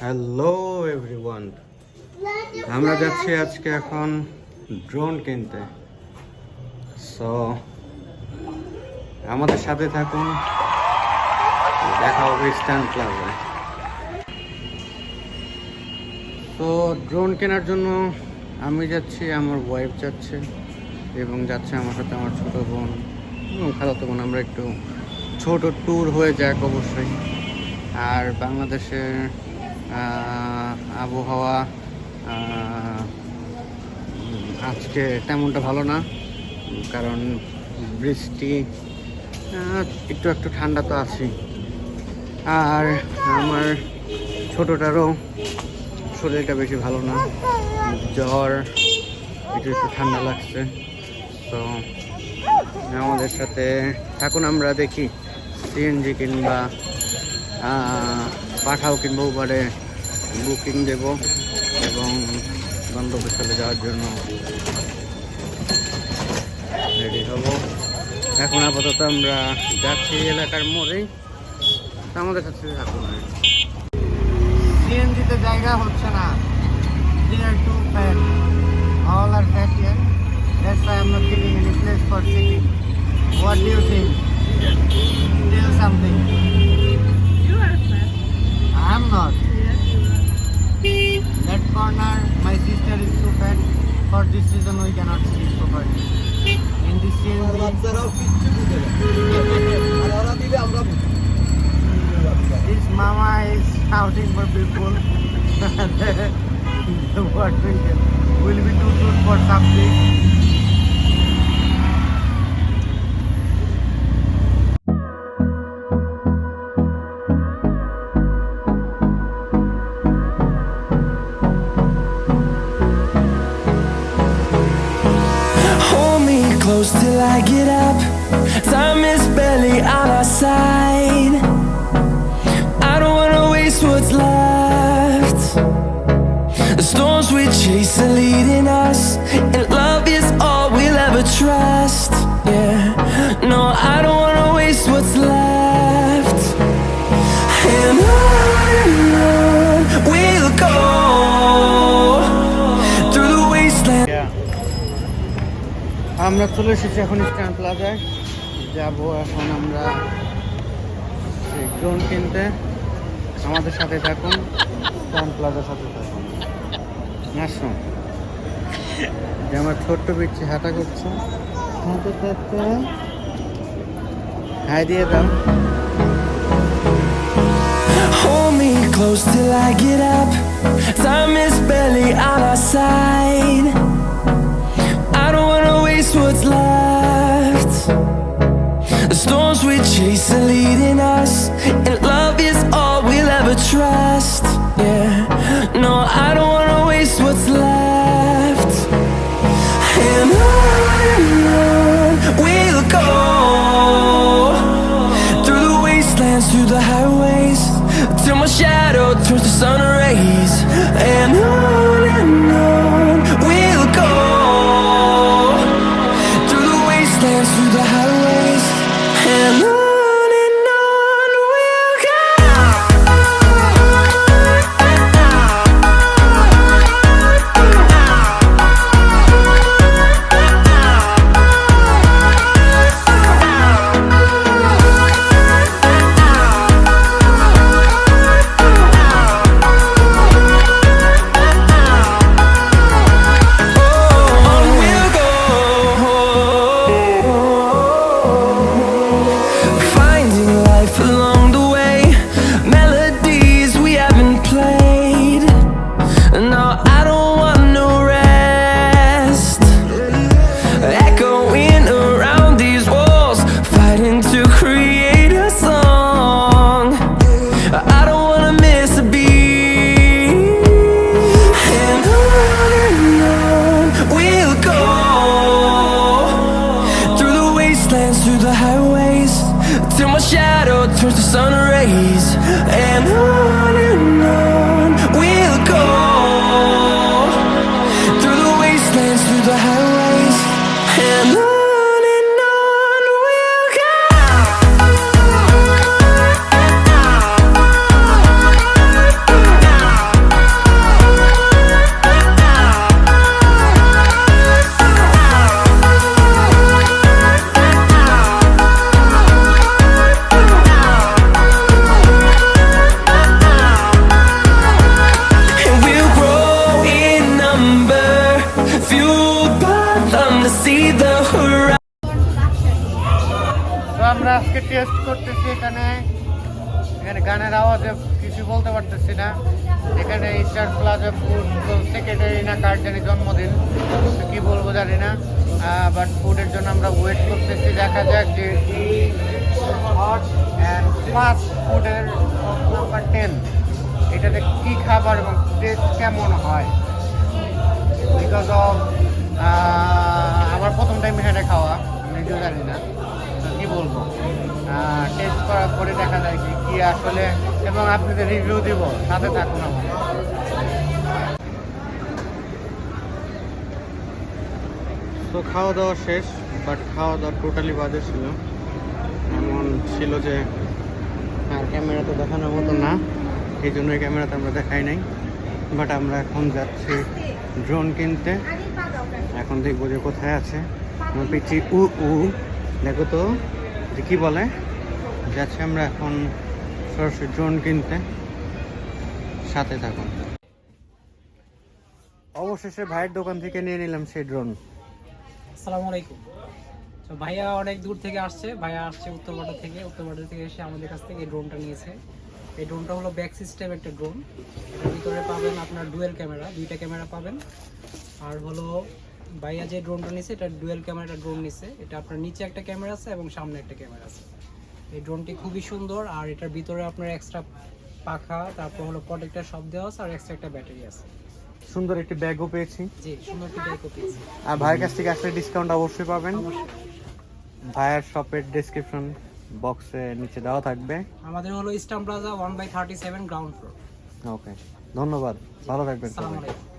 Hello everyone, আমরা যাচ্ছি আজকে এখন ড্রোন কিনতে। সো আমাদের সাথে থাকুন, দেখা হবে স্ট্যান্ড প্লাজায়। তো ড্রোন কেনার জন্য আমি যাচ্ছি, আমার ওয়াইফ যাচ্ছে এবং যাচ্ছে আমার সাথে আমার ছোটো বোন এবং খালাতো বোন। আমরা একটু ছোট ট্যুর হয়ে যাক অবশ্যই। আর বাংলাদেশের আবহাওয়া আজকে তেমনটা ভালো না, কারণ বৃষ্টি, একটু একটু ঠান্ডা তো আছেই। আর আমার ছোটোটারও শরীরটা বেশি ভালো না, জ্বর, একটু একটু ঠান্ডা লাগছে। তো আমাদের সাথে থাকুন, আমরা দেখি সিএনজি কিংবা পাঠাও কিংবা উবারে বুকিং দেব এবং গন্তব্যস্থলে যাওয়ার জন্য রেডি হব। এখন আপাতত আমরা যাচ্ছি এলাকার মোড়েই, আমাদের সাথে থাকুন। সিএনজিতে জায়গা হচ্ছে না, all are fat here. That's why I'm not giving any place for sitting. What do you think? Tell something. You are fat. I'm not. Yes, you are. That corner, my sister is too fat. For this reason, we cannot sit properly. In this CNG, this mama is shouting for people. The word will be too good for something. Till I get up, time is barely on our side. I don't wanna waste what's left. The storms we chase are leading us, and love is all we'll ever trust. Yeah, no, I don't wanna waste what's left. And on we'll go through the wasteland. আমরা চলে এসেছি এখন stand প্লাজায়, যাবো এখন আমরা drone কিনতে। আমাদের সাথে থাকুন, স্ট্যান্ড প্লাজার সাথে থাকুন। আসুন, যে আমার ছোট্ট পিচ্ছি হাঁটা করছে, হাঁটতে থাকতে হাই দিয়ে দাও। Hold me close till I get up, time is barely on our side. I don't wanna waste what's left. The storms we chase are leading us, and love is all we'll ever trust. Yeah, no, I don't wanna waste what's left. And on we'll go through the wastelands, through the highways, till my shadow turns to sun rays. And on we'll go through the highways, and on we'll go. Test করতেছি এখানে গানের আওয়াজে কিছু বলতে পারতেছি না। এখানে star plaza food secretary না কার জানি জন্মদিন, কি বলবো জানি না, বাট ফুডের জন্য আমরা ওয়েট করতেছি। দেখা যাক যে হট অ্যান্ড ফাস্ট ফুডের নাম্বার 10 এটাতে কী খাবার এবং টেস্ট কেমন হয়। বিকজ অফ আমার প্রথম টাইম এখানে খাওয়া, আমি নিজেও জানি না কি বলবো। টেস্ট করার পরে দেখা যায় যে কী আসলে, এবং আপনাদের রিভিউ দিব, সাথে থাকুন আমার। তো খাওয়া দাওয়া শেষ, বাট খাওয়া দাওয়া টোটালি বাজে ছিল। এমন ছিল যে আর ক্যামেরাতে দেখানোর মতো না, এই জন্য ক্যামেরাতে আমরা দেখাই নাই। বাট আমরা এখন যাচ্ছি ড্রোন কিনতে। এখন দেখবো যে কোথায় আছে। আমার পিছি দেখো তো যে কী বলে। যাচ্ছি আমরা এখন সরাসরি ড্রোন কিনতে, সাথে থাকুন। অবশেষে ভাইয়ের দোকান থেকে নিয়ে নিলাম সেই ড্রোন। আসসালামু আলাইকুম। তো ভাইয়া অনেক দূর থেকে আসছে, ভাইয়া আসছে উত্তরপাড়া থেকে এসে আমাদের কাছ থেকে এই ড্রোনটা নিয়েছে। এই ড্রোনটা হলো ব্যাক সিস্টেম একটা ড্রোন। এটার ভিতরে পাবেন আপনার ডুয়েল ক্যামেরা, দুইটা ক্যামেরা পাবেন। আর হলো ভাইয়া যে ড্রোনটা নিয়েছে এটা ডুয়েল ক্যামেরা ড্রোন নিয়েছে। এটা আপনার নিচে একটা ক্যামেরা আছে এবং সামনে একটা ক্যামেরা আছে। এই ড্রোনটি খুবই সুন্দর। আর এটার ভিতরে আপনার এক্সট্রা পাখা, তারপর হলো প্রোটেক্টর সব দেওয়া আছে, আর এক্সট্রা একটা ব্যাটারি আছে। সুন্দর একটি ব্যাগও পেয়েছি। জি, সুন্দর একটা ব্যাগও পেয়েছি। আর ভাইয়ের কাছ থেকে আসলে ডিসকাউন্ট অবশ্যই পাবেন। ভাইয়ের শপের ডেসক্রিপশন বক্সে নিচে দেওয়া থাকবে। আমাদের হলো ইস্টার্ন প্লাজা 1/37 গ্রাউন্ড ফ্লোর। ওকে, ধন্যবাদ, ভালো থাকবেন আসসালামু সবাই। আলাইকুম।